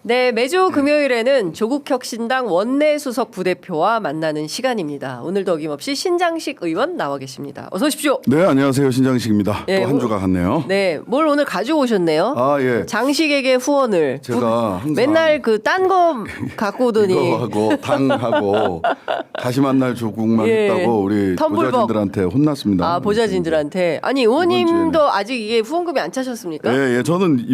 네, 매주 금요일에는 조국혁신당 원내수석 부대표와 만나는 시간입니다. 오늘도 어김없이 신장식 의원 나와 계십니다. 어서 오십시오. 네, 안녕하세요. 신장식입니다. 예, 또 한 주가 갔네요. 네, 뭘 오늘 가지고 오셨네요? 아, 예. 장식에게 후원을. 제가 항상 맨날 그 딴 거 갖고 오더니. 이거하고 당하고 다시 만날 조국만 예. 했다고 우리 텀블벅. 보좌진들한테 혼났습니다. 아, 보좌진들한테. 아니, 의원님도 아직 이게 후원금이 안 차셨습니까? 예, 예. 저는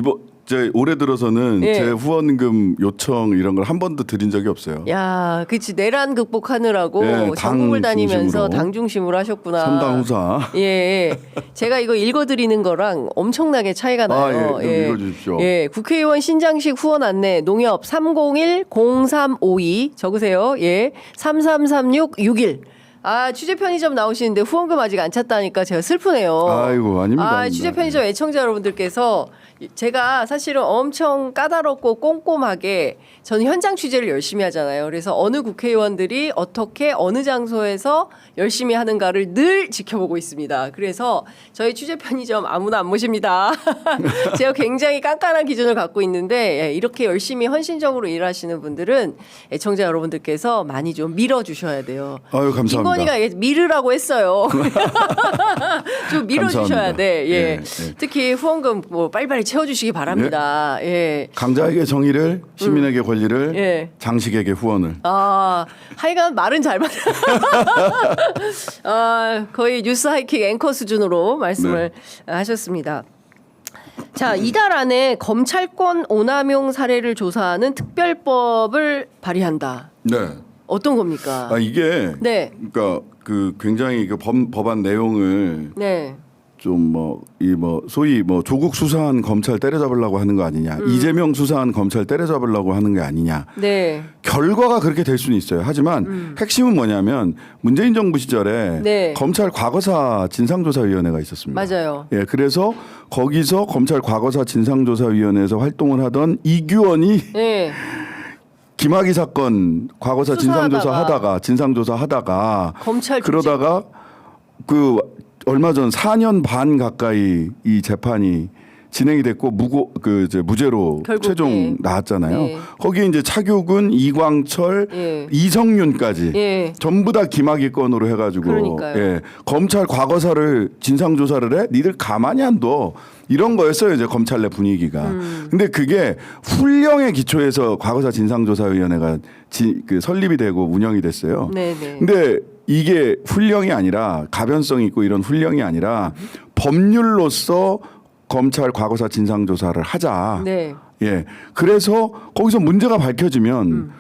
올해 들어서는 예. 제 후원금 요청 이런 걸 한 번도 드린 적이 없어요. 야, 그치. 내란 극복하느라고 예, 당 전국을 다니면서 중심으로. 당 중심으로 하셨구나. 선당후사. 예, 예. 제가 이거 읽어드리는 거랑 엄청나게 차이가 나요. 아, 예, 좀 읽어주십시오. 예, 국회의원 신장식 후원 안내 농협 301-0352 적으세요. 예, 333661. 아, 취재 편의점 나오시는데 후원금 아직 안 찼다니까 제가 슬프네요. 아이고, 아닙니다. 아, 아닙니다. 취재 편의점 애청자 여러분들께서 제가 사실은 엄청 까다롭고 꼼꼼하게 저는 현장 취재를 열심히 하잖아요. 그래서 어느 국회의원들이 어떻게 어느 장소에서 열심히 하는가를 늘 지켜보고 있습니다. 그래서 저희 취재 편의점 아무나 안 모십니다. 제가 굉장히 깐깐한 기준을 갖고 있는데 예, 이렇게 열심히 헌신적으로 일하시는 분들은 애청자 여러분들께서 많이 좀 밀어주셔야 돼요. 아유, 감사합니다. 김건희가 밀으라고 했어요. 좀 밀어주셔야 감사합니다. 돼. 예. 예, 예. 특히 후원금 뭐 빨리빨리 채워주시기 바랍니다. 예. 강자에게 정의를, 시민에게 권리를, 예. 장식에게 후원을. 아, 하여간 말은 잘 맞. 아, 거의 뉴스 하이킥 앵커 수준으로 말씀을 하셨습니다. 자, 이달 안에 검찰권 오남용 사례를 조사하는 특별법을 발의한다. 네. 어떤 겁니까? 아, 이게 네. 그러니까 그 굉장히 그 법안 내용을 네. 좀 소위 조국 수사한 검찰 때려잡으려고 하는 거 아니냐, 이재명 수사한 검찰 때려잡으려고 하는 게 아니냐. 네. 결과가 그렇게 될 수는 있어요. 하지만 핵심은 뭐냐면 문재인 정부 시절에 네. 검찰 과거사 진상조사위원회가 있었습니다. 맞아요. 예, 그래서 거기서 검찰 과거사 진상조사위원회에서 활동을 하던 이규원이 네. 김학의 사건 과거사 수사하다가. 진상조사 하다가 검찰 그러다가 그 얼마 전 4년 반 가까이 이 재판이 진행이 됐고 무죄로 결국, 최종 예. 나왔잖아요. 예. 거기에 이제 차교근, 이광철, 예. 이성윤까지 예. 전부 다 김학의 건으로 해가지고 그러니까요. 예. 검찰 과거사를 진상조사를 해? 니들 가만히 안 둬. 이런 거였어요, 이제 검찰 내 분위기가. 근데 그게 훈령의 기초에서 과거사 진상조사위원회가 설립이 되고 운영이 됐어요. 네네. 근데 이게 훈령이 아니라 가변성 있고 이런 훈령이 아니라 법률로서 검찰 과거사 진상조사를 하자. 네. 예. 그래서 거기서 문제가 밝혀지면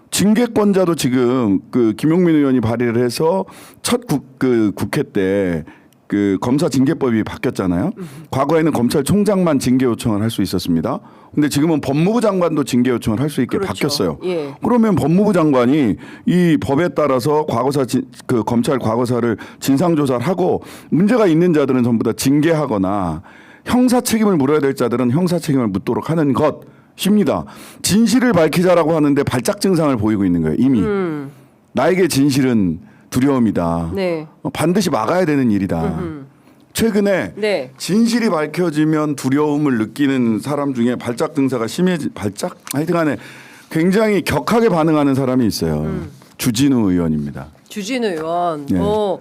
징계권자도 지금 그 김용민 의원이 발의를 해서 첫 국회 때 그 검사 징계법이 바뀌었잖아요. 과거에는 검찰총장만 징계 요청을 할 수 있었습니다. 근데 지금은 법무부 장관도 징계 요청을 할 수 있게 그렇죠. 바뀌었어요. 예. 그러면 법무부 장관이 이 법에 따라서 검찰 과거사를 진상조사를 하고 문제가 있는 자들은 전부 다 징계하거나 형사 책임을 물어야 될 자들은 형사 책임을 묻도록 하는 것입니다. 진실을 밝히자라고 하는데 발작 증상을 보이고 있는 거예요. 이미. 나에게 진실은 두려움이다. 네. 반드시 막아야 되는 일이다. 최근에 네. 진실이 밝혀지면 두려움을 느끼는 사람 중에 발작 증세가 하여튼간에 굉장히 격하게 반응하는 사람이 있어요. 주진우 의원입니다. 주진우 의원. 예. 70억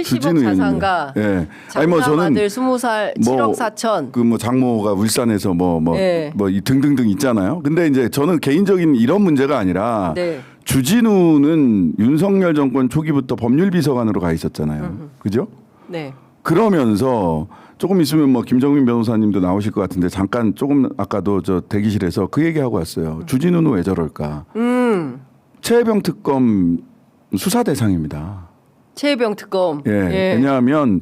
주진우 자산가. 예. 장남 저는 아들 20살 7억 4천. 장모가 울산에서 예. 이 등등등 있잖아요. 근데 이제 저는 개인적인 이런 문제가 아니라 네. 주진우는 윤석열 정권 초기부터 법률비서관으로 가 있었잖아요. 그죠? 네. 그러면서 조금 있으면 김정민 변호사님도 나오실 것 같은데 잠깐 조금 아까도 저 대기실에서 그 얘기하고 왔어요. 주진우는 왜 저럴까? 최혜병 특검 수사 대상입니다. 최혜병 특검. 예. 왜냐하면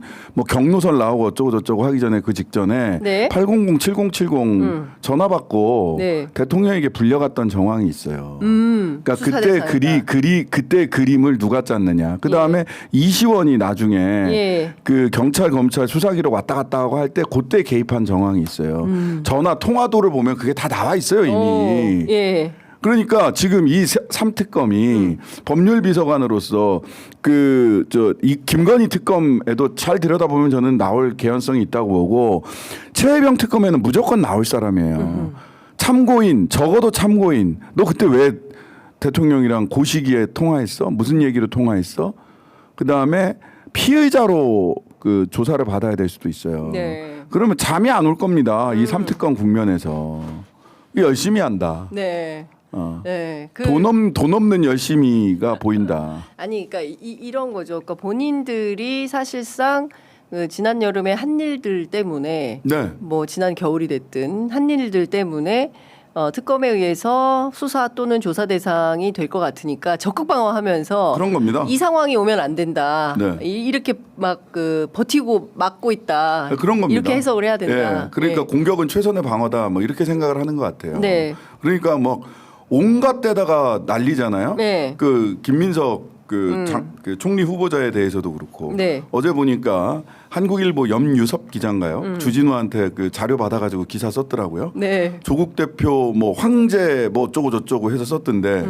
경로설 나오고 어쩌고 저쩌고 하기 전에 그 직전에 네. 800-7070 전화 받고 네. 대통령에게 불려갔던 정황이 있어요. 그러니까 수사 그때 대상이다. 그때 그림을 누가 짰느냐. 그 다음에 이시원이 나중에 예. 그 경찰 검찰 수사기록 왔다 갔다 하고 할 때 그때 개입한 정황이 있어요. 전화 통화도를 보면 그게 다 나와 있어요 이미. 예. 그러니까 지금 이 3특검이 법률비서관으로서 이 김건희 특검에도 잘 들여다보면 저는 나올 개연성이 있다고 보고 최혜병 특검에는 무조건 나올 사람이에요. 참고인 적어도 참고인 너 그때 왜 대통령이랑 그 시기에 통화했어? 무슨 얘기로 통화했어? 그 다음에 피의자로 그 조사를 받아야 될 수도 있어요. 네. 그러면 잠이 안 올 겁니다. 이 삼특검 국면에서 열심히 한다. 네. 네. 돈 없는 열심히가 보인다. 아니, 그러니까 이런 거죠. 그러니까 본인들이 사실상 그 지난 여름에 한 일들 때문에, 네. 뭐 지난 겨울이 됐든 한 일들 때문에 특검에 의해서 수사 또는 조사 대상이 될 것 같으니까 적극 방어하면서 그런 겁니다. 이 상황이 오면 안 된다. 네. 이렇게 막 그 버티고 막고 있다. 그런 겁니다. 이렇게 해석을 해야 된다. 예, 그러니까 네. 공격은 최선의 방어다. 뭐 이렇게 생각을 하는 것 같아요. 네. 그러니까 뭐 온갖 데다가 난리잖아요. 네. 그 김민석 그 총리 후보자에 대해서도 그렇고 네. 어제 보니까 한국일보 염유섭 기자인가요? 주진우한테 그 자료 받아가지고 기사 썼더라고요. 네. 조국 대표 뭐 황제 뭐 어쩌고 저쩌고 해서 썼던데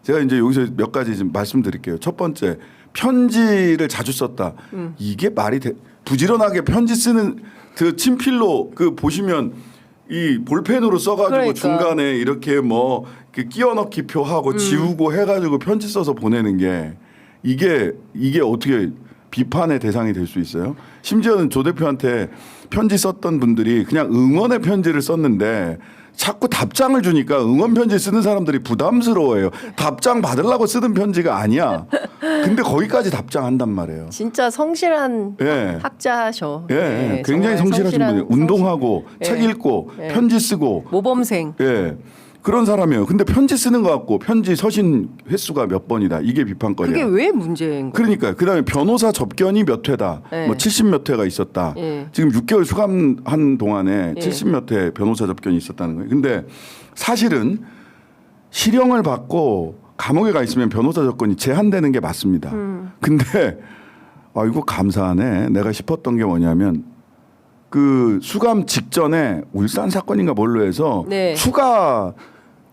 제가 이제 여기서 몇 가지 좀 말씀드릴게요. 첫 번째 편지를 자주 썼다. 이게 말이 돼? 부지런하게 편지 쓰는 그 친필로 그 보시면 이 볼펜으로 써가지고 그러니까. 중간에 이렇게 뭐 끼워 넣기 표하고 지우고 해가지고 편지 써서 보내는 게 이게 어떻게 비판의 대상이 될 수 있어요? 심지어는 조 대표한테 편지 썼던 분들이 그냥 응원의 편지를 썼는데 자꾸 답장을 주니까 응원 편지 쓰는 사람들이 부담스러워해요. 답장 받으려고 쓰던 편지가 아니야. 근데 거기까지 답장한단 말이에요. 진짜 성실한 예. 학자셔. 예, 네, 굉장히 정말 성실하신 분이에요. 운동하고 예. 책 읽고 예. 편지 쓰고 모범생. 예. 그런 사람이에요. 근데 편지 쓰는 것 같고 편지 서신 횟수가 몇 번이다. 이게 비판거리야. 그게 왜 문제인 거예요? 그러니까 그다음에 변호사 접견이 몇 회다. 네. 뭐 70몇 회가 있었다. 예. 지금 6개월 수감한 동안에 예. 70몇 회 변호사 접견이 있었다는 거예요. 근데 사실은 실형을 받고 감옥에 가 있으면 변호사 접견이 제한되는 게 맞습니다. 근데 이거 감사하네. 내가 싶었던 게 뭐냐면 그 수감 직전에 울산 사건인가 뭘로 해서 네. 추가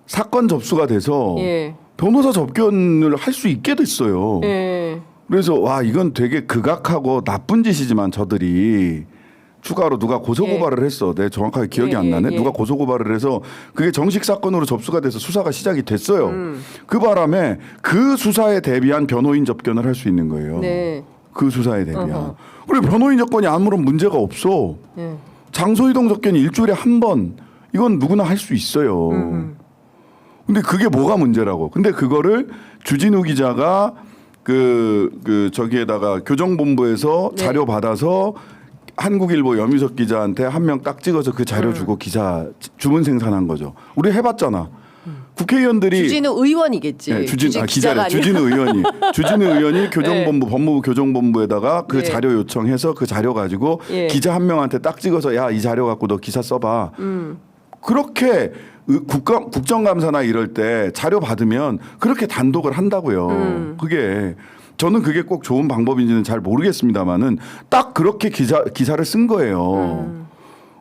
사건 접수가 돼서 예. 변호사 접견을 할 수 있게 됐어요. 예. 그래서 와 이건 되게 극악하고 나쁜 짓이지만 저들이 추가로 누가 고소고발을 했어. 내 정확하게 기억이 예, 안 나네. 예. 누가 고소고발을 해서 그게 정식 사건으로 접수가 돼서 수사가 시작이 됐어요. 그 바람에 그 수사에 대비한 변호인 접견을 할 수 있는 거예요. 네. 그 수사에 대비한. 어허. 그리고 변호인 접견이 아무런 문제가 없어. 예. 장소 이동 접견이 일주일에 한 번. 이건 누구나 할 수 있어요. 근데 그게 뭐가 문제라고. 근데 그거를 주진우 기자가 저기에다가 교정본부에서 네. 자료 받아서 한국일보 염유석 기자한테 한 명 딱 찍어서 그 자료 주고 기사 주문 생산한 거죠. 우리 해봤잖아. 국회의원들이 주진우 의원이겠지. 네, 기자가 기자래. 아니라. 주진우 의원이 교정본부 법무부 교정본부에다가 그 네. 자료 요청해서 그 자료 가지고 예. 기자 한 명한테 딱 찍어서 야 이 자료 갖고 너 기사 써봐. 그렇게 국정감사나 이럴 때 자료 받으면 그렇게 단독을 한다고요. 저는 그게 꼭 좋은 방법인지는 잘 모르겠습니다만은 딱 그렇게 기사를 쓴 거예요.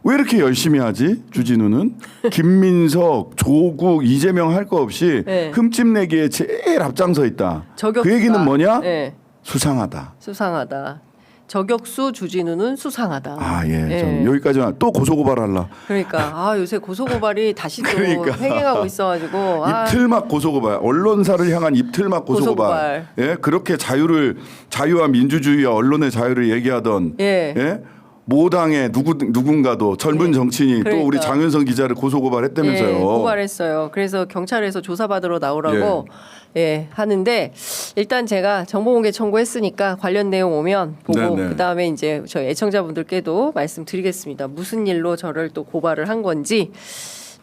왜 이렇게 열심히 하지? 주진우는 김민석, 조국, 이재명 할 거 없이 네. 흠집내기에 제일 앞장서 있다. 저격수가. 그 얘기는 뭐냐? 네. 수상하다. 수상하다. 저격수 주진우는 수상하다. 예. 전 여기까지만 또 고소고발할라. 그러니까 요새 고소고발이 다시 또 그러니까. 횡행하고 있어가지고 입틀막 고소고발, 언론사를 향한 입틀막 고소고발. 예, 그렇게 자유와 민주주의와 언론의 자유를 얘기하던 예. 모당의 누군가도 젊은 정치인이 또 우리 그러니까. 장윤선 기자를 고소고발했다면서요. 예, 고발했어요. 그래서 경찰에서 조사받으러 나오라고 하는데 일단 제가 정보공개 청구했으니까 관련 내용 오면 보고 네네. 그다음에 이제 저희 애청자분들께도 말씀드리겠습니다. 무슨 일로 저를 또 고발을 한 건지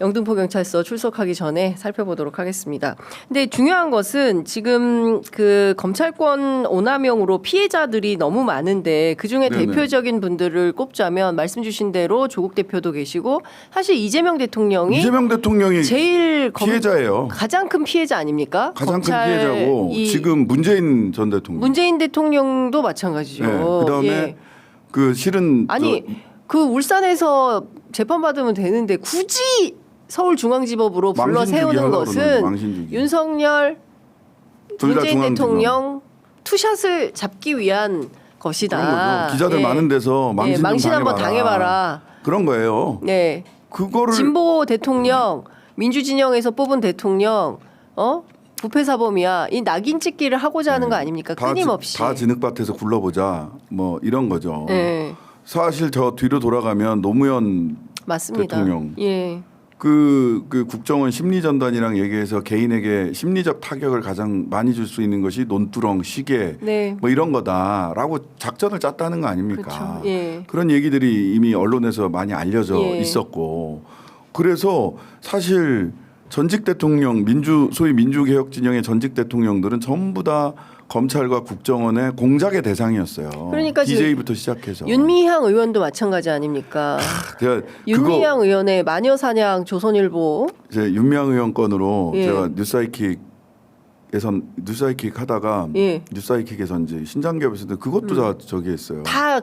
영등포 경찰서 출석하기 전에 살펴보도록 하겠습니다. 근데 중요한 것은 지금 그 검찰권 오남용으로 피해자들이 너무 많은데 그 중에 네네. 대표적인 분들을 꼽자면 말씀 주신 대로 조국 대표도 계시고 사실 이재명 대통령이 제일 피해자예요. 가장 큰 피해자 아닙니까? 가장 큰 검찰 피해자고 지금 문재인 전 대통령. 문재인 대통령도 마찬가지죠. 그다음에 예. 그 실은 아니 그 울산에서 재판 받으면 되는데 굳이 서울중앙지법으로 불러 망신주기 세우는 하려고 것은 그러는 망신주기. 윤석열 둘다 문재인 중앙지검. 대통령 투샷을 잡기 위한 것이다. 그런 거죠. 기자들 예. 많은 데서 망신 좀 한번 당해봐라. 그런 거예요. 네. 그거를 진보 대통령 민주진영에서 뽑은 대통령 부패 사범이야. 이 낙인 찍기를 하고자 하는 거 아닙니까? 끊임없이. 다 진흙밭에서 굴러보자. 뭐 이런 거죠. 네. 사실 저 뒤로 돌아가면 노무현 맞습니다. 대통령 예. 그 국정원 심리전단이랑 얘기해서 개인에게 심리적 타격을 가장 많이 줄 수 있는 것이 논두렁, 시계 네. 뭐 이런 거다라고 작전을 짰다는 거 아닙니까? 그렇죠. 예. 그런 얘기들이 이미 언론에서 많이 알려져 예. 있었고 그래서 사실 전직 대통령 소위 민주개혁 진영의 전직 대통령들은 전부 다 검찰과 국정원의 공작의 대상이었어요. 그러니까 DJ부터 시작해서 윤미향 의원도 마찬가지 아닙니까? 제가 윤미향 의원의 마녀사냥 조선일보. 이제 윤미향 의원 건으로 예. 제가 뉴스아이킥 하다가 예. 뉴스아이킥에서 이제 신장기업에서도 그것도 다 저기 했어요. 다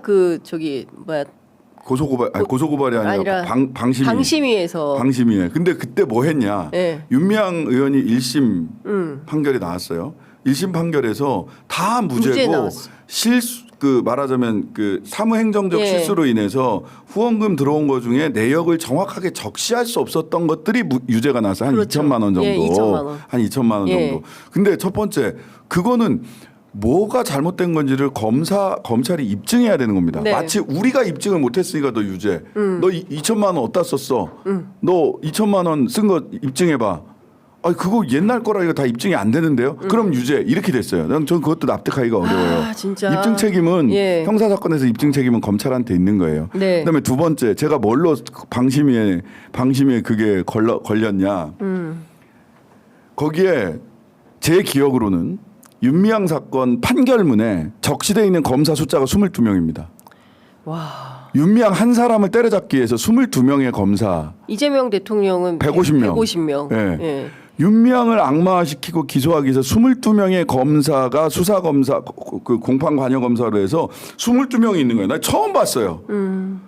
고소고발이 아니라 방심위에서. 방심위에. 근데 그때 뭐 했냐? 예. 윤미향 의원이 1심 판결이 나왔어요. 1심 판결에서 다 무죄 무죄고 나왔어. 말하자면 그 사무행정적 예. 실수로 인해서 후원금 들어온 것 중에 내역을 정확하게 적시할 수 없었던 것들이 유죄가 나서 한 그렇죠. 2천만 원 정도. 예, 2천만 원. 한 2천만 원 예. 정도. 근데 첫 번째 그거는 뭐가 잘못된 건지를 검찰이 입증해야 되는 겁니다. 네. 마치 우리가 입증을 못했으니까 너 유죄. 너 2천만 원 어디다 썼어? 너 2천만 원 쓴 거 입증해봐. 아 그거 옛날 거라 이거 다 입증이 안 되는데요. 그럼 유죄 이렇게 됐어요. 전 그것도 납득하기가 어려워요. 아, 진짜. 입증 책임은 예. 형사 사건에서 입증 책임은 검찰한테 있는 거예요. 네. 그다음에 두 번째 제가 뭘로 방심위에 그게 걸렸냐? 거기에 제 기억으로는 윤미향 사건 판결문에 적시되어 있는 검사 숫자가 22명입니다. 와. 윤미향 한 사람을 때려잡기 위해서 22명의 검사. 이재명 대통령은 150명. 150명. 예. 예. 윤미향을 악마화시키고 기소하기 위해서 22명의 검사가 수사검사 그 공판 관여 검사로 해서 22명이 있는 거예요. 나 처음 봤어요.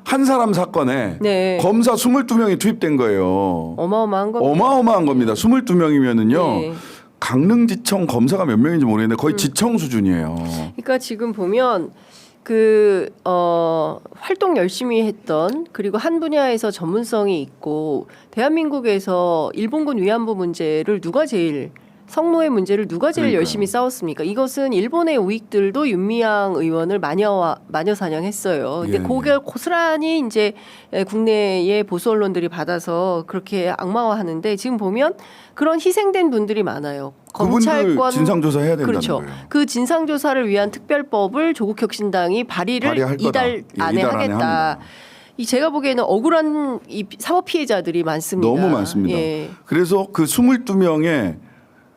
한 사람 사건에 네. 검사 22명이 투입된 거예요. 어마어마한 겁니다. 어마어마한 겁니다. 22명이면은요. 네. 강릉지청 검사가 몇 명인지 모르겠는데 거의 지청 수준이에요. 그러니까 지금 보면 활동 열심히 했던 그리고 한 분야에서 전문성이 있고 대한민국에서 일본군 위안부 문제를 성노예 문제를 누가 제일 그러니까요. 열심히 싸웠습니까? 이것은 일본의 우익들도 윤미향 의원을 마녀 사냥했어요. 근데 예, 그걸 고스란히 이제 국내의 보수 언론들이 받아서 그렇게 악마화하는데 지금 보면 그런 희생된 분들이 많아요. 그분들 진상조사해야 된다는 그렇죠. 거예요. 그 진상조사를 위한 특별법을 조국혁신당이 발의를 이달 안에 하겠다. 제가 보기에는 억울한 이 사법 피해자들이 많습니다. 너무 많습니다. 예. 그래서 그 22명의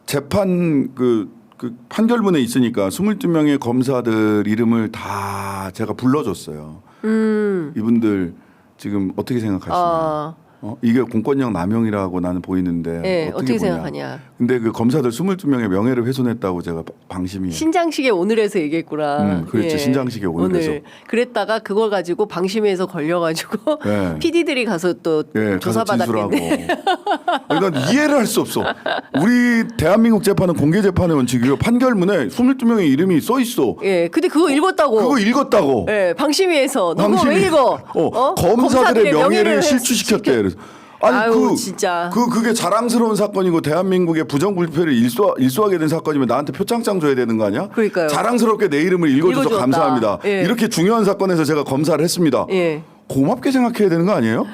재판 그 판결문에 있으니까 22명의 검사들 이름을 다 제가 불러줬어요. 이분들 지금 어떻게 생각하시나요? 이게 공권력 남용이라고 나는 보이는데 네, 어떻게 보냐. 생각하냐. 근데 그 검사들 22명의 명예를 훼손했다고 제가 방심이에요. 신장식의 오늘에서 얘기했구나. 그렇죠. 신장식의 오늘에서. 그랬다가 그걸 가지고 방심위에서 걸려가지고 네. PD들이 가서 또 조사받았겠네. 난 이해를 할 수 없어. 우리 대한민국 재판은 공개 재판의 원칙이요. 판결문에 22명의 이름이 써 있어. 예, 근데 그거 읽었다고. 그거 읽었다고. 예, 방심위에서 너 그거 왜 읽어? 검사들의 명예를 실추시켰대. 그래서. 아니 아유, 진짜. 그게 자랑스러운 사건이고 대한민국의 부정부패를 일소하게 된 사건이면 나한테 표창장 줘야 되는 거 아니야? 그러니까요. 자랑스럽게 내 이름을 읽어줘서 읽어줬다. 감사합니다. 예. 이렇게 중요한 사건에서 제가 검사를 했습니다. 예. 고맙게 생각해야 되는 거 아니에요?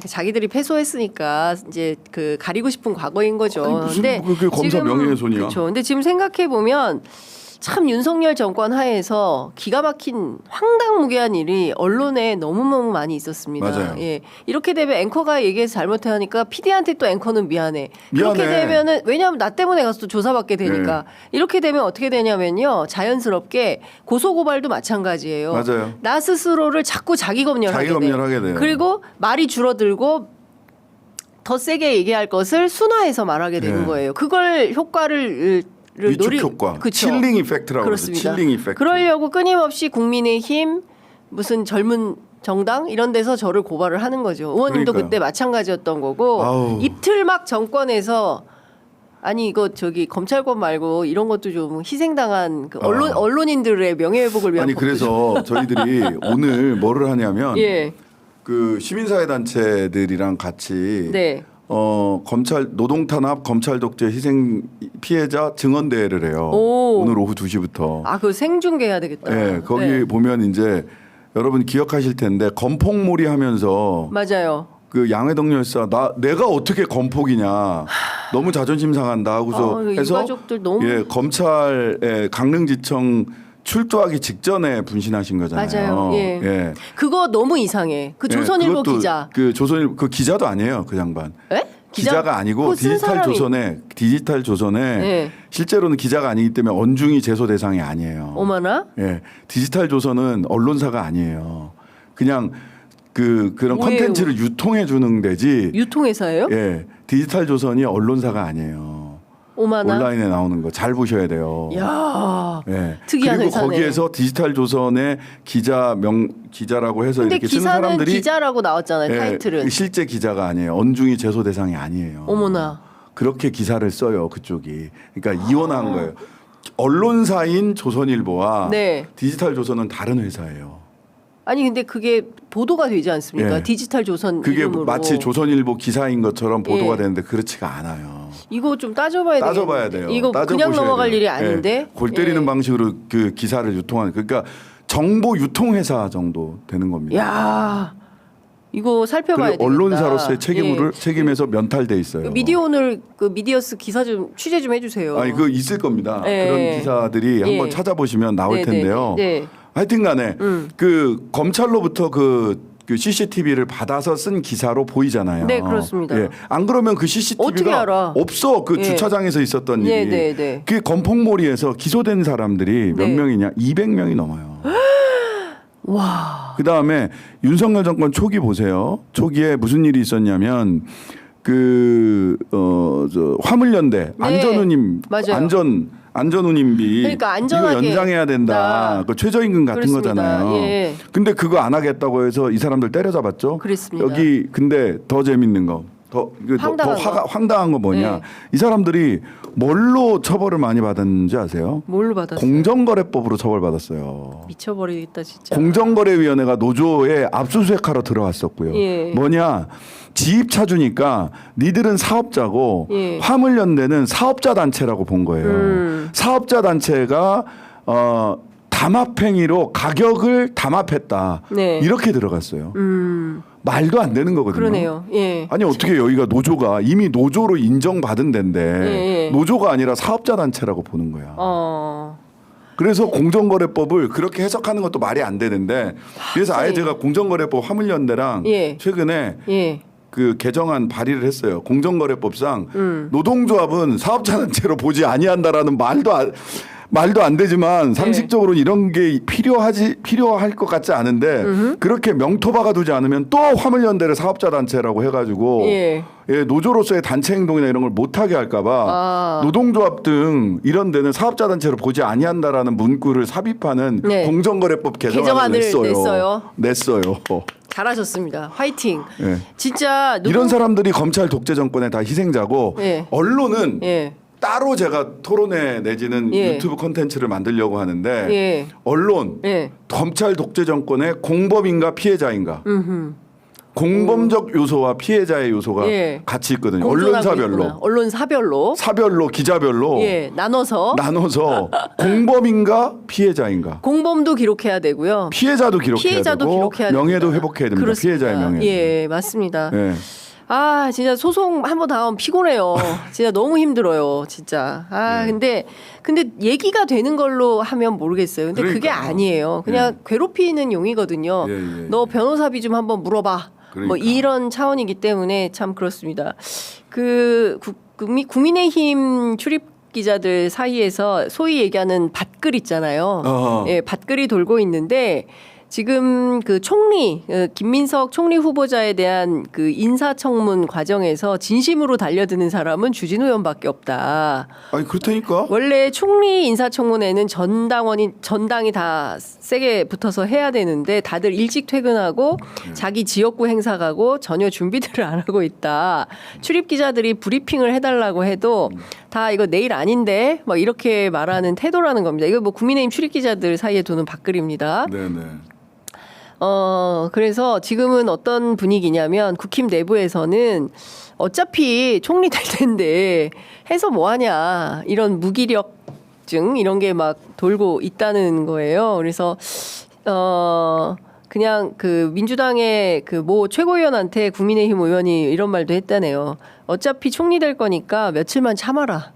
자기들이 패소했으니까 이제 가리고 싶은 과거인 거죠. 아니, 무슨 근데 그게 검사 명예훼손이야. 그렇죠. 근데 지금 생각해 보면 참 윤석열 정권 하에서 기가 막힌 황당무계한 일이 언론에 너무너무 많이 있었습니다. 맞아요. 예. 이렇게 되면 앵커가 얘기해서 잘못하니까 PD한테 또 앵커는 미안해. 그렇게 되면은 왜냐하면 나 때문에 가서 또 조사받게 되니까 이렇게 되면 어떻게 되냐면요. 자연스럽게 고소고발도 마찬가지예요. 맞아요. 나 스스로를 자꾸 자기 검열하게 돼요. 그리고 말이 줄어들고 더 세게 얘기할 것을 순화해서 말하게 되는 거예요. 그걸 효과를 위축 효과, 그쵸? 칠링 이펙트라고 그렇습니다. 칠링 이펙트. 그러려고 끊임없이 국민의힘 무슨 젊은 정당 이런 데서 저를 고발을 하는 거죠. 의원님도 그러니까요. 그때 마찬가지였던 거고 아우. 입틀막 정권에서 아니 이거 검찰권 말고 이런 것도 좀 희생당한 언론인들의 명예회복을 위한 아니 법도 그래서 저희들이 오늘 뭐를 하냐면 예. 그 시민사회 단체들이랑 같이 네. 검찰 노동탄압 검찰 독재 희생 피해자 증언 대회를 해요. 오. 오늘 오후 2시부터. 아, 그거 생중계해야 되겠다. 네, 거기 네. 보면 이제 여러분 기억하실 텐데 건폭몰이 하면서 맞아요. 그 양회동 열사 내가 어떻게 건폭이냐 너무 자존심 상한다 하고서 이 해서 가족들 너무 검찰의 강릉지청 출두하기 직전에 분신하신 거잖아요. 맞아요. 예. 그거 너무 이상해. 그 조선일보 그것도 기자. 그 조선일보 그 기자도 아니에요, 그 양반. 에? 기자가 아니고 그거 쓴 디지털 조선에 예. 실제로는 기자가 아니기 때문에 언중이 제소 대상이 아니에요. 어머나. 예, 디지털 조선은 언론사가 아니에요. 그냥 그런 뭐예요? 컨텐츠를 유통해 주는 데지. 유통회사예요? 예, 디지털 조선이 언론사가 아니에요. 오마나. 온라인에 나오는 거 잘 보셔야 돼요. 야. 예. 특이한 그리고 회사네. 거기에서 디지털 조선의 기자라고 해서 근데 이렇게 쓰는 기사는 사람들이 기자라고 나왔잖아요. 예, 타이틀은. 실제 기자가 아니에요. 언중이 제소 대상이 아니에요. 어머나. 그렇게 기사를 써요, 그쪽이. 그러니까 이혼한 거예요. 언론사인 조선일보와 네. 디지털 조선은 다른 회사예요. 아니 근데 그게 보도가 되지 않습니까? 예. 디지털 조선 그게 이름으로. 마치 조선일보 기사인 것처럼 보도가 예. 되는데 그렇지가 않아요. 이거 좀 따져봐야 돼요. 이거 그냥 따져보셔야 넘어갈 돼요. 일이 아닌데. 예. 골 때리는 예. 방식으로 그 기사를 유통하는 그러니까 정보 유통 회사 정도 되는 겁니다. 야. 이거 살펴봐야 그리고 되겠다. 언론사로서의 예. 책임에서 면탈돼 있어요. 그 미디어 오늘 그 미디어스 기사 좀 취재 좀 해주세요. 아니 그 있을 겁니다. 예. 그런 기사들이 예. 한번 찾아보시면 나올 네, 텐데요. 네. 하여튼간에 그 검찰로부터 그 CCTV를 받아서 쓴 기사로 보이잖아요. 네, 그렇습니다. 예. 안 그러면 그 어떻게 CCTV가 알아? 없어. 그 예. 주차장에서 있었던 네, 일이. 네, 네. 그 건폭몰이에서 기소된 사람들이 몇 네. 명이냐? 200명이 넘어요. 와. 그 다음에 윤석열 정권 초기 보세요. 초기에 무슨 일이 있었냐면 저 화물연대 네. 안전운임 맞아요. 안전운임비 그러니까 안전하게 이거 연장해야 된다. 나. 그 최저임금 같은 그렇습니다. 거잖아요. 예. 근데 그거 안 하겠다고 해서 이 사람들 때려잡았죠. 그렇습니다. 여기 근데 더 재밌는 거. 더 황당한 거 뭐냐? 네. 이 사람들이 뭘로 처벌을 많이 받았는지 아세요? 뭘로 받았어요? 공정거래법으로 처벌받았어요. 미쳐버리겠다 진짜. 공정거래위원회가 노조에 압수수색하러 들어왔었고요. 예. 뭐냐? 지입 차주니까 니들은 사업자고 예. 화물연대는 사업자 단체라고 본 거예요. 사업자 단체가 담합행위로 가격을 담합했다. 네. 이렇게 들어갔어요. 말도 안 되는 거거든요. 그러네요. 예. 아니 어떻게 여기가 노조가 이미 노조로 인정받은 데인데 예. 노조가 아니라 사업자 단체라고 보는 거야. 어. 그래서 공정거래법을 그렇게 해석하는 것도 말이 안 되는데 그래서 아예 네. 제가 공정거래법 화물연대랑 예. 최근에 예. 그 개정안 발의를 했어요. 공정거래법상 노동조합은 사업자단체로 보지 아니한다라는 말도 안 되지만 상식적으로 이런 게 필요할 것 같지 않은데 그렇게 명토박아 두지 않으면 또 화물연대를 사업자단체라고 해가지고 예. 예, 노조로서의 단체 행동이나 이런 걸 못하게 할까봐 아. 노동조합 등 이런 데는 사업자단체로 보지 아니한다라는 문구를 삽입하는 네. 공정거래법 개정안을 개정안을 냈어요. 잘하셨습니다. 화이팅. 예. 진짜 이런 사람들이 검찰 독재 정권의 다 희생자고 예. 언론은 예. 따로 제가 토론회 내지는 예. 유튜브 콘텐츠를 만들려고 하는데 예. 언론 예. 검찰 독재 정권의 공범인가 피해자인가 공범적 요소와 피해자의 요소가 예. 같이 있거든요. 공존하고 있구나. 언론사별로 언론사별로. 사별로 기자별로 예. 나눠서 공범인가 피해자인가 공범도 기록해야 되고요. 피해자도 기록해야 피해자도 되고 기록해야 명예도 됩니다. 회복해야 됩니다. 그렇습니다. 피해자의 명예. 예, 맞습니다. 예. 아, 진짜 소송 한 번 당하면 피곤해요. 진짜 너무 힘들어요, 진짜. 아, 예. 근데 얘기가 되는 걸로 하면 모르겠어요. 근데 그게 그러니까요. 아니에요. 그냥 괴롭히는 용이거든요. 예, 예, 너 변호사비 좀 한번 물어봐. 뭐 그러니까. 이런 차원이기 때문에 참 그렇습니다. 그 국민의힘 출입 기자들 사이에서 소위 얘기하는 밭글 있잖아요. 어허. 예, 밭글이 돌고 있는데 지금 그 총리 김민석 총리 후보자에 대한 그 인사청문 과정에서 진심으로 달려드는 사람은 주진우 의원밖에 없다. 아니 그렇다니까. 원래 총리 인사청문회는 전당이 다 세게 붙어서 해야 되는데 다들 일찍 퇴근하고 자기 지역구 행사 가고 전혀 준비들을 안 하고 있다. 출입 기자들이 브리핑을 해달라고 해도 다 이거 내일 아닌데 뭐 이렇게 말하는 태도라는 겁니다. 이거 뭐 국민의힘 출입 기자들 사이에 도는 밭글입니다. 네네. 그래서 지금은 어떤 분위기냐면 국힘 내부에서는 어차피 총리 될 텐데 해서 뭐 하냐 이런 무기력증 이런 게 막 돌고 있다는 거예요. 그래서 그냥 그 민주당의 그 모 최고위원한테 국민의힘 의원이 이런 말도 했다네요. 어차피 총리 될 거니까 며칠만 참아라.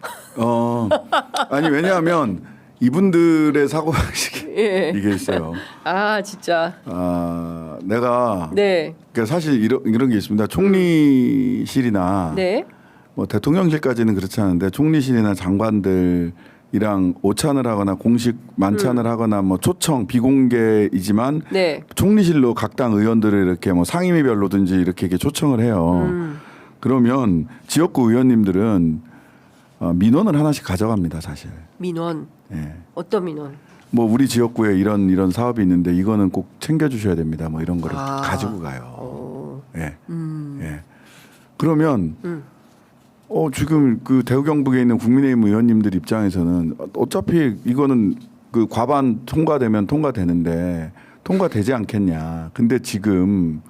아니 왜냐하면 이분들의 사고 방식이 예. 이게 있어요. 아 진짜. 내가 네. 그러니까 사실 이런 게 있습니다. 총리실이나 네. 뭐 대통령실까지는 그렇지 않은데 총리실이나 장관들이랑 오찬을 하거나 공식 만찬을 하거나 뭐 초청 비공개이지만 네. 총리실로 각 당 의원들을 이렇게 뭐 상임위별로든지 이렇게 초청을 해요. 그러면 지역구 의원님들은 민원을 하나씩 가져갑니다, 사실. 민원. 예. 어떤 민원? 뭐 우리 지역구에 이런 사업이 있는데 이거는 꼭 챙겨주셔야 됩니다. 뭐 이런 거를 아. 가지고 가요. 예. 예. 그러면 지금 그 대구 경북에 있는 국민의힘 의원님들 입장에서는 어차피 이거는 그 과반 통과되면 통과되는데 통과되지 않겠냐. 근데 지금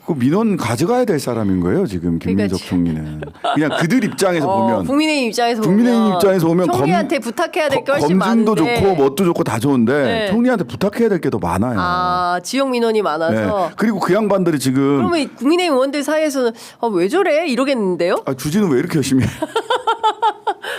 그 민원 가져가야 될 사람인 거예요. 지금 김민석 총리는 그냥 그들 입장에서 보면 국민의힘 입장에서 국민의힘 입장에서 보면 총리한테 부탁해야 될 게 훨씬 검증도 많은데. 좋고 뭣도 좋고 다 좋은데 네. 총리한테 부탁해야 될 게 더 많아요. 아 지역 민원이 많아서. 네. 그리고 그 양반들이 지금 그러면 이 국민의힘 의원들 사이에서는 왜 저래 이러겠는데요? 주진우 왜 이렇게 열심히 해?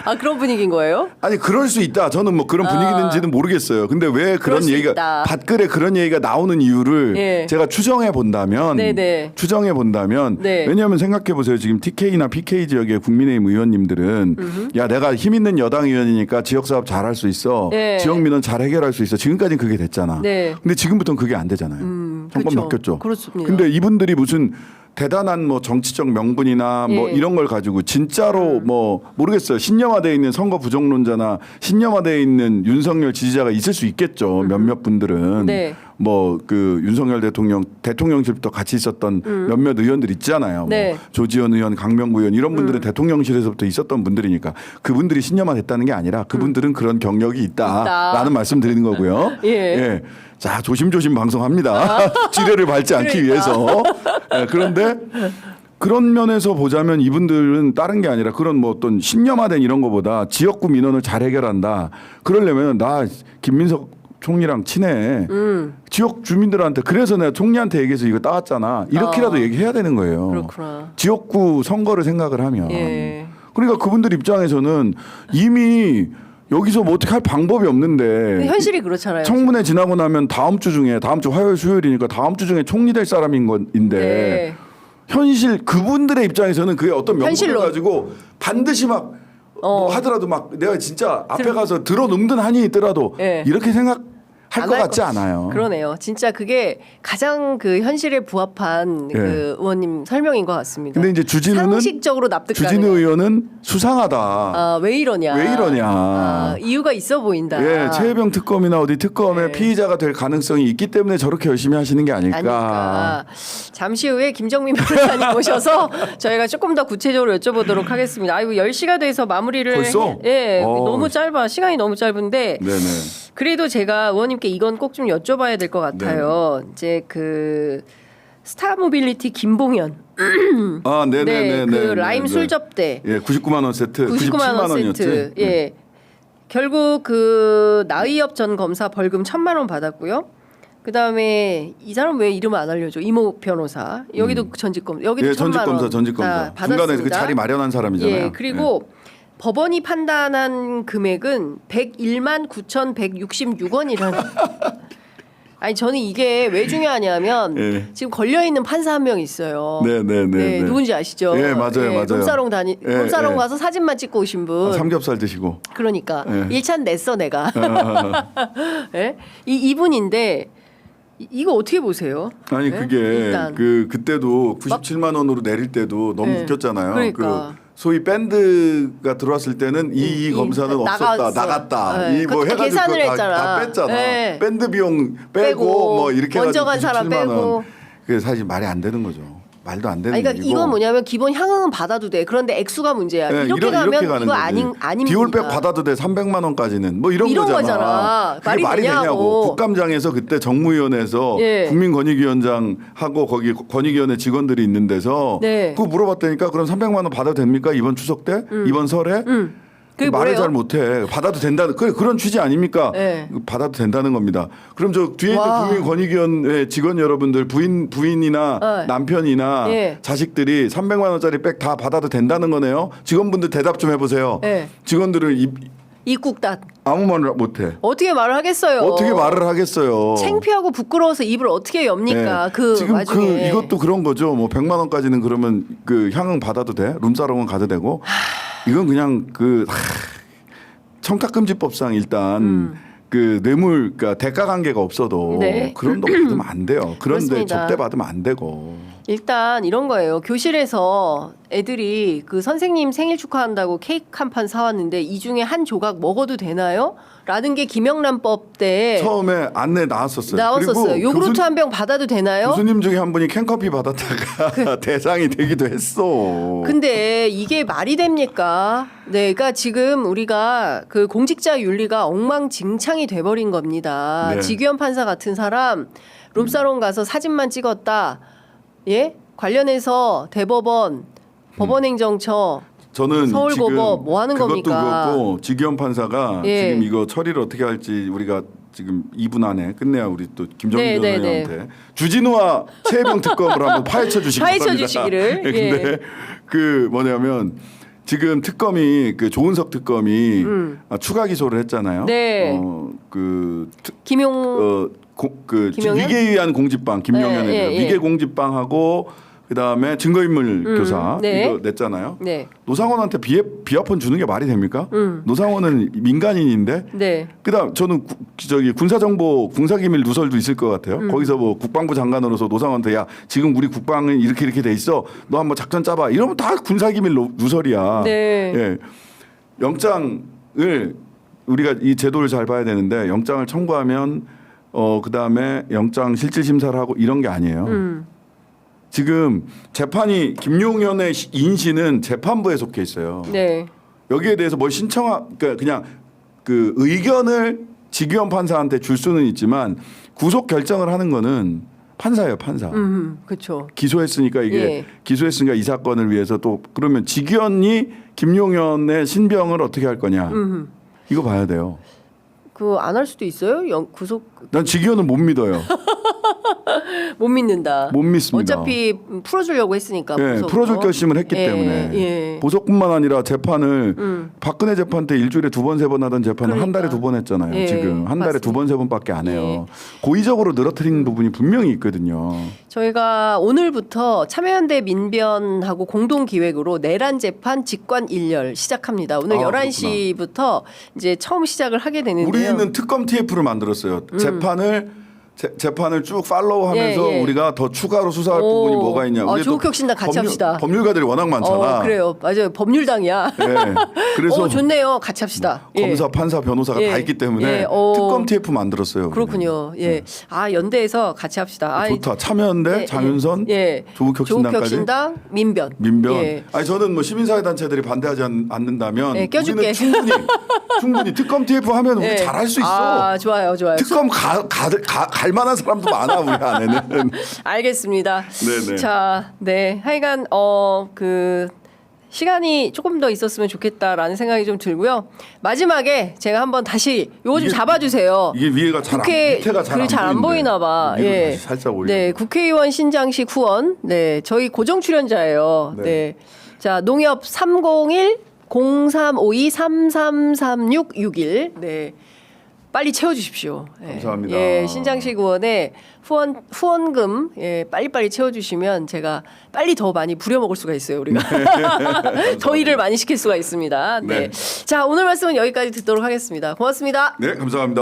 아 그런 분위기인 거예요? 아니 그럴 수 있다. 저는 뭐 그런 분위기인지는 모르겠어요. 근데 왜 그런 수 얘기가 있다. 밭글에 그런 얘기가 나오는 이유를 예. 제가 추정해 본다면 네네. 네. 왜냐하면 생각해 보세요. 지금 TK나 PK 지역의 국민의힘 의원님들은 야 내가 힘 있는 여당 의원이니까 지역 사업 잘할 수 있어. 네. 지역 민원 잘 해결할 수 있어. 지금까지는 그게 됐잖아. 네. 근데 지금부터는 그게 안 되잖아요. 정권 그렇죠. 바뀌었죠. 그렇습니다. 근데 이분들이 무슨 대단한 뭐 정치적 명분이나 뭐 예. 이런 걸 가지고 진짜로 뭐 모르겠어요. 신념화되어 있는 선거 부정론자나 신념화되어 있는 윤석열 지지자가 있을 수 있겠죠. 몇몇 분들은 네. 뭐 그 윤석열 대통령실부터 같이 있었던 몇몇 의원들 있잖아요. 네. 뭐 조지현 의원, 강명구 의원 이런 분들은 대통령실에서부터 있었던 분들이니까 그분들이 신념화됐다는 게 아니라 그분들은 그런 경력이 있다라는 말씀 드리는 거고요. 예. 자 조심조심 방송합니다. 지뢰를 밟지 않기 위해서. 그런데 그런 면에서 보자면 이분들은 다른 게 아니라 그런 뭐 어떤 신념화된 이런 거보다 지역구 민원을 잘 해결한다. 그러려면 나 김민석 총리랑 친해. 지역 주민들한테 그래서 내가 총리한테 얘기해서 이거 따왔잖아. 이렇게라도 얘기해야 되는 거예요. 그렇구나. 지역구 선거를 생각을 하면. 예. 그러니까 그분들 입장에서는 이미 여기서 뭐 어떻게 할 방법이 없는데 현실이 그렇잖아요. 청문회 지나고 나면 다음 주 화요일 수요일이니까 다음 주 중에 총리 될 사람인 건데 네. 현실 그분들의 입장에서는 그게 어떤 명분을 현실로. 가지고 반드시 막 뭐 하더라도 막 내가 진짜 앞에 가서 들어눕든 한이 있더라도 예. 이렇게 생각할 안 것 할 같지 않아요. 그러네요. 진짜 그게 가장 그 현실에 부합한 예. 그 의원님 설명인 것 같습니다. 근데 이제 주진우는 상식적으로 납득가능. 주진우 의원은 수상하다. 왜 이러냐? 왜 이러냐? 이유가 있어 보인다. 예, 최혜병 특검이나 어디 특검에 네. 피의자가 될 가능성이 있기 때문에 저렇게 열심히 하시는 게 아닐까. 잠시 후에 김정민 변호사님 모셔서 저희가 조금 더 구체적으로 여쭤보도록 하겠습니다. 아이고 10시가 돼서 마무리를 벌써? 너무 짧아. 시간이 너무 짧은데 네네. 그래도 제가 의원님께 이건 꼭 좀 여쭤봐야 될 것 같아요. 이제 그 스타 모빌리티 김봉현 네네네. 그 라임 술 접대 예, 99만 원 세트, 99만 원 97만 원이었지. 세트. 예. 결국 그 나의엽 전 검사 벌금 1,000만 원 받았고요. 그다음에 이 사람 왜 이름을 안 알려줘? 이모 변호사. 여기도 전직검. 여기도 예, 1,000만 원. 전직검사. 다 중간에 그 받았습니다. 자리 마련한 사람이잖아요. 예. 그리고 법원이 판단한 금액은 101만 9,166원이라는. 아니 저는 이게 왜 중요하냐면 예. 지금 걸려 있는 판사 한 명 있어요. 네. 누군지 아시죠? 예, 맞아요. 룸사롱 예, 룸사롱 예. 가서 사진만 찍고 오신 분. 삼겹살 드시고. 그러니까 예. 1차는 냈어 내가. 예? 이분인데 이거 어떻게 보세요? 아니 예? 그게 일단. 그때도 97만 원으로 내릴 때도 너무 예. 웃겼잖아요. 그러니까. 그 소위 밴드가 들어왔을 때는 이 검사는 없었다, 나갔어. 나갔다. 예. 이 뭐 그것도 해가지고 계산을 그거 했잖아. 다 뺐잖아. 예. 밴드 비용 빼고 빼고, 뭐 이렇게 먼저 해가지고 간 사람 97만 원. 빼고. 그게 사실 말이 안 되는 거죠. 말도 안 되는 그러니까 얘기고. 이건 뭐냐면 기본 향응은 받아도 돼. 그런데 액수가 문제야. 네, 이렇게 가면 가는 이거 거지. 아닙니다. 디올백 받아도 돼 300만 원까지는 뭐 이런 거잖아. 그게 말이 되냐고. 국감장에서 그때 정무위원회에서 예. 국민권익위원장하고 거기 권익위원회 직원들이 있는 데서 네. 그거 물어봤다니까 그럼 300만 원 받아도 됩니까 이번 추석 때 이번 설에 그게 말을 뭐래요? 잘 못해. 받아도 된다는 그런 취지 아닙니까? 네. 받아도 된다는 겁니다. 그럼 저 뒤에 있는 와. 국민권익위원회 직원 여러분들 부인이나 남편이나 예. 자식들이 300만 원짜리 백 다 받아도 된다는 거네요. 직원분들 대답 좀 해보세요. 네. 직원들은 입국단 아무 말을 못해. 어떻게 말을 하겠어요? 어떻게 말을 하겠어요? 창피하고 부끄러워서 입을 어떻게 엽니까? 네. 그 지금 와중에 이것도 그런 거죠. 뭐 100만 원까지는 그러면 그 향응 받아도 돼. 룸사롱은 가도 되고. 이건 그냥 청탁금지법상 일단 그 뇌물 그러니까 대가 관계가 없어도 네. 그런 돈 받으면 안 돼요. 그런데 그렇습니다. 접대 받으면 안 되고. 일단 이런 거예요. 교실에서 애들이 그 선생님 생일 축하한다고 케이크 한 판 사왔는데 이 중에 한 조각 먹어도 되나요? 라는 게 김영란법 때 처음에 안내 나왔었어요. 나왔었어요. 그리고 요구르트 한 병 받아도 되나요? 교수님 중에 한 분이 캔커피 받았다가 대상이 되기도 했어. 근데 이게 말이 됩니까? 네, 그러니까 지금 우리가 그 공직자 윤리가 엉망진창이 돼버린 겁니다. 네. 지규현 판사 같은 사람 룸사롱 가서 사진만 찍었다. 예? 관련해서 대법원, 법원행정처, 저는 서울고법 지금 뭐 하는 그것도 겁니까? 그렇고 지기현 판사가 예. 지금 이거 처리를 어떻게 할지 우리가 지금 2분 안에 끝내야 우리 또 김정민 네, 네, 변호사님한테 주진우와 최혜병 특검을 한번 파헤쳐 주시기 바랍니다. 파헤쳐 주시기를. 근데 예. 그 뭐냐면 지금 특검이 그 조은석 특검이 추가 기소를 했잖아요. 네. 김용 김용현? 위계에 의한 공직방 김용현에 예, 예, 예. 위계 공직방하고 그다음에 증거인물 교사 네. 이거 냈잖아요. 네. 노상원한테 비합헌 주는 게 말이 됩니까? 노상원은 민간인인데. 네. 그다음 저는 군사정보 군사기밀 누설도 있을 것 같아요. 거기서 뭐 국방부 장관으로서 노상원한테 야 지금 우리 국방은 이렇게 돼 있어. 너 한번 작전 짜봐. 이러면 다 군사기밀 누설이야. 네. 예. 영장을 우리가 이 제도를 잘 봐야 되는데 영장을 청구하면 그다음에 영장 실질 심사를 하고 이런 게 아니에요. 지금 재판이 김용현의 인신은 재판부에 속해 있어요. 네. 여기에 대해서 뭘 그러니까 그냥 그 의견을 지규현 판사한테 줄 수는 있지만 구속 결정을 하는 거는 판사예요, 판사. 그렇죠. 기소했으니까 이게 예. 기소했으니까 이 사건을 위해서 또 그러면 지규현이 김용현의 신병을 어떻게 할 거냐. 이거 봐야 돼요. 그 안 할 수도 있어요? 구속 난 지규현은 못 믿어요. 못 믿는다. 못 믿습니다. 어차피 풀어주려고 했으니까. 예, 보석. 풀어줄 결심을 했기 예, 때문에 예. 보석뿐만 아니라 재판을 박근혜 재판 때 일주일에 2번 3번 하던 재판을 한 달에 그러니까. 2번 했잖아요. 예, 지금 한 달에 맞습니다. 2번 3번밖에 안 해요. 예. 고의적으로 늘어뜨리는 부분이 분명히 있거든요. 저희가 오늘부터 참여연대 민변하고 공동 기획으로 내란 재판 직관 일렬 시작합니다. 오늘 아, 11시부터 이제 처음 시작을 하게 되는데요. 우리는 특검 TF를 만들었어요. 재판을 쭉 팔로우하면서 예, 예. 우리가 더 추가로 수사할 오. 부분이 뭐가 있냐. 아, 우리 또 조국혁신당 같이 합시다. 법률가들이 워낙 많잖아. 그래요. 맞아요. 법률당이야. 예. 그래서 좋네요. 같이 합시다. 예. 검사, 판사, 변호사가 예. 다 있기 때문에 예. 특검 TF 만들었어요. 우리는. 그렇군요. 예. 아, 연대에서 같이 합시다. 아, 좋다. 참여연대, 예, 장윤선, 예. 조국혁신당까지. 조국혁신당, 민변. 민변. 예. 아니 저는 뭐 시민사회 단체들이 반대하지 않는다면 네, 껴줄게. 우리는 충분히 특검 TF 하면 우리 예. 잘할 수 있어. 아, 좋아요. 특검 갈 만한 사람도 많아 우리 안에는. 알겠습니다. 네네. 자, 네. 하여간 그 시간이 조금 더 있었으면 좋겠다라는 생각이 좀 들고요. 마지막에 제가 한번 다시 요거 좀 이게- 잡아주세요. 이게 위에가 밑에가 잘 안 보이나 봐. 위로 예. 다시 살짝 올려. 네, 국회의원 신장식 후원. 네, 저희 고정 출연자예요. 네. 네. 자, 농협 301 0352 333661. 네. 빨리 채워주십시오. 예. 감사합니다. 예, 신장식 의원의 후원금 빨리빨리 채워주시면 제가 빨리 더 많이 부려먹을 수가 있어요. 우리가 더 일을 많이 시킬 수가 있습니다. 네. 네. 자, 오늘 말씀은 여기까지 듣도록 하겠습니다. 고맙습니다. 네, 감사합니다.